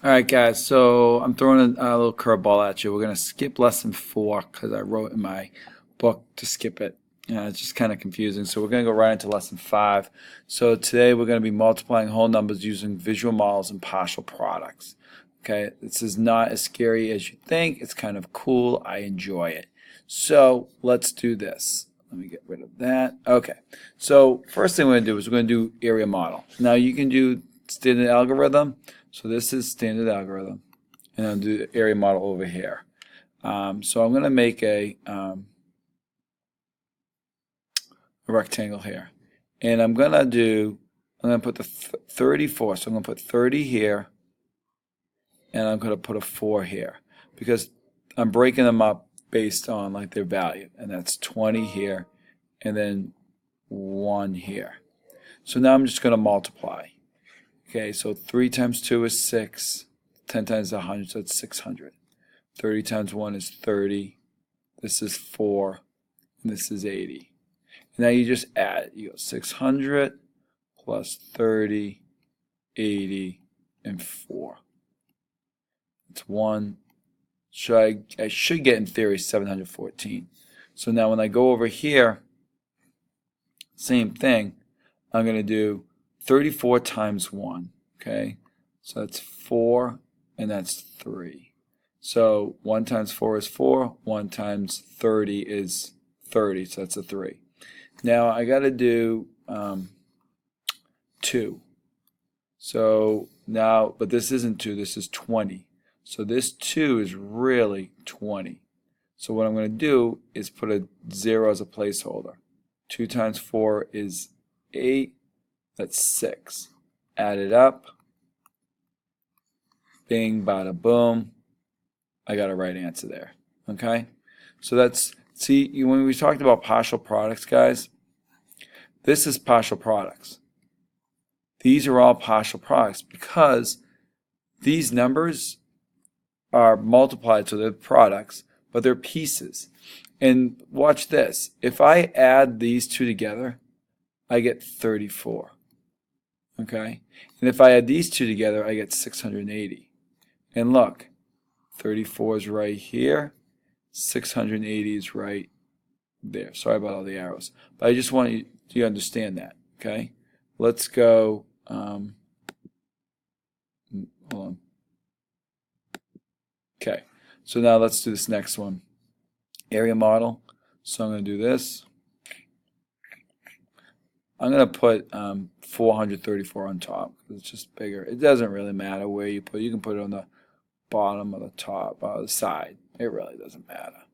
All right, guys, so I'm throwing a little curveball at you. We're going to skip lesson 4 because I wrote in my book to skip it. It's just kind of confusing. So we're going to go right into lesson 5. So today we're going to be multiplying whole numbers using visual models and partial products. Okay, this is not as scary as you think. It's kind of cool. I enjoy it. So let's do this. Let me get rid of that. Okay, so first thing we're going to do is we're going to do area model. Now you can do standard algorithm. So this is standard algorithm, and I'll do the area model over here. So I'm going to make a rectangle here, and I'm going to put the 34. So I'm going to put 30 here, and I'm going to put a 4 here because I'm breaking them up based on like their value, and that's 20 here, and then 1 here. So now I'm just going to multiply. Okay, so 3 times 2 is 6. 10 times 100, so it's 600. 30 times 1 is 30. This is 4. And this is 80. Now you just add it. You go 600 plus 30, 80, and 4. It's 1. I should get, in theory, 714. So now when I go over here, same thing. I'm going to do 34 times 1, okay? So that's 4, and that's 3. So 1 times 4 is 4, 1 times 30 is 30, so that's a 3. Now I got to do 2. So now, but this isn't 2, this is 20. So this 2 is really 20. So what I'm going to do is put a 0 as a placeholder. 2 times 4 is 8. That's 6. Add it up. Bing, bada, boom. I got a right answer there. Okay? So that's, see, when we talked about partial products, guys, this is partial products. These are all partial products because these numbers are multiplied, so they're products, but they're pieces. And watch this. If I add these two together, I get 34. Okay? And if I add these two together, I get 680. And look, 34 is right here, 680 is right there. Sorry about all the arrows. But I just want you to understand that. Okay? Let's go, hold on. Okay, so now let's do this next one. Area model. So I'm going to do this. I'm going to put 434 on top because it's just bigger. It doesn't really matter where you put it. You can put it on the bottom or the top or the side. It really doesn't matter.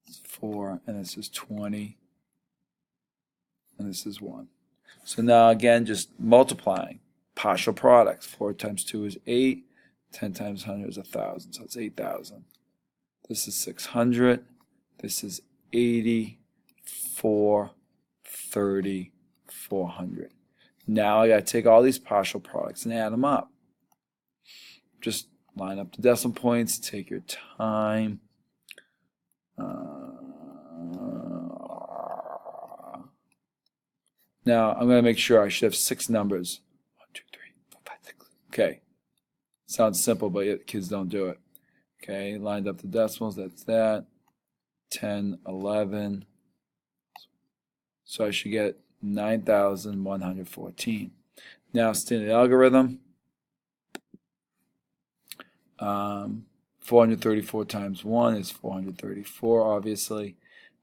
It's 4, and this is 20, and this is 1. So now again, just multiplying. Partial products. 4 times 2 is 8. 10 times 100 is 1,000, so it's 8,000. This is 600. This is 80, 4, 30, 400. Now I got to take all these partial products and add them up. Just line up the decimal points, take your time. Now I'm going to make sure I should have 6 numbers. 1, 2, 3, 4, 5, 6. Okay. Sounds simple, but yet kids don't do it. Okay, lined up the decimals, that's that. 10, 11. So I should get 9,114. Now standard algorithm. 434 times 1 is 434, obviously.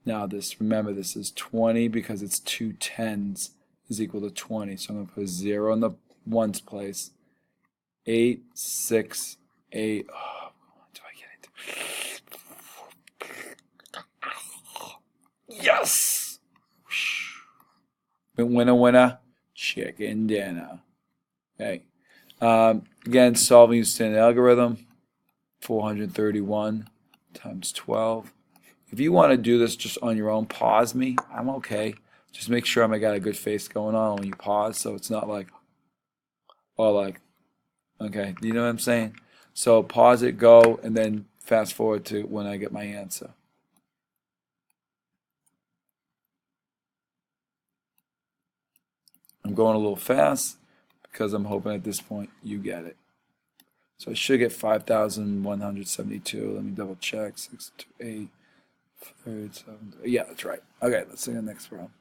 Now this, remember, this is 20 because it's 2 tens is equal to 20. So I'm going to put a 0 in the ones place. 8, 6, 8. Oh, do I get it? Yes! Winner, winner, chicken dinner. Okay. Again, solving using standard algorithm. 431 times 12. If you want to do this just on your own, pause me. I'm okay. Just make sure I got a good face going on when you pause, so it's not like, oh, like, okay, you know what I'm saying? So pause it, go, and then fast forward to when I get my answer. I'm going a little fast because I'm hoping at this point you get it. So I should get 5,172. Let me double check. 628, 37. Yeah, that's right. Okay, let's see the next problem.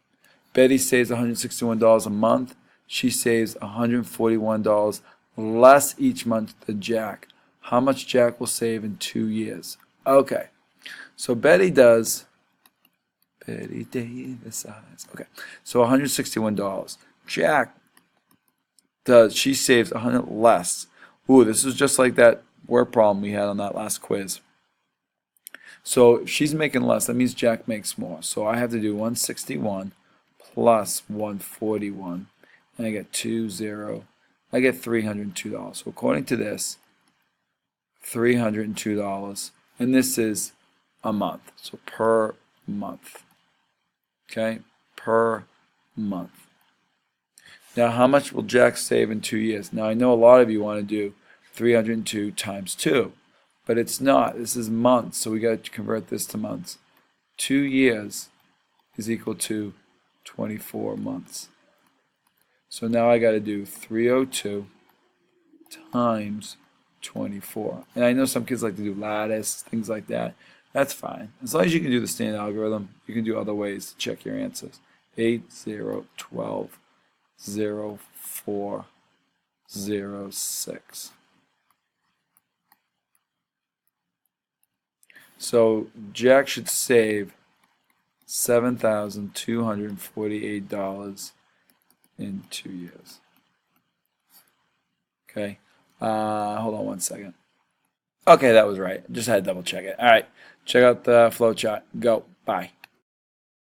Betty saves $161 a month. She saves $141 less each month than Jack. How much Jack will save in 2 years? Okay, so Betty Davis eyes. Okay, so $161. Jack she saves 100 less. Ooh, this is just like that word problem we had on that last quiz. So if she's making less, that means Jack makes more. So I have to do 161 plus 141, and I get I get $302. So according to this, $302, and this is a month. So per month. Okay, per month. Now, how much will Jack save in 2 years? Now, I know a lot of you want to do 302 times 2, but it's not. This is months, so we got to convert this to months. 2 years is equal to 24 months. So now I got to do 302 times 24. And I know some kids like to do lattice, things like that. That's fine. As long as you can do the standard algorithm, you can do other ways to check your answers. 8, 0, 12. 0, 4, 0, 6. So Jack should save $7,248 in 2 years. Okay. Hold on one second. Okay, that was right. Just had to double check it. All right. Check out the flow chart. Go. Bye.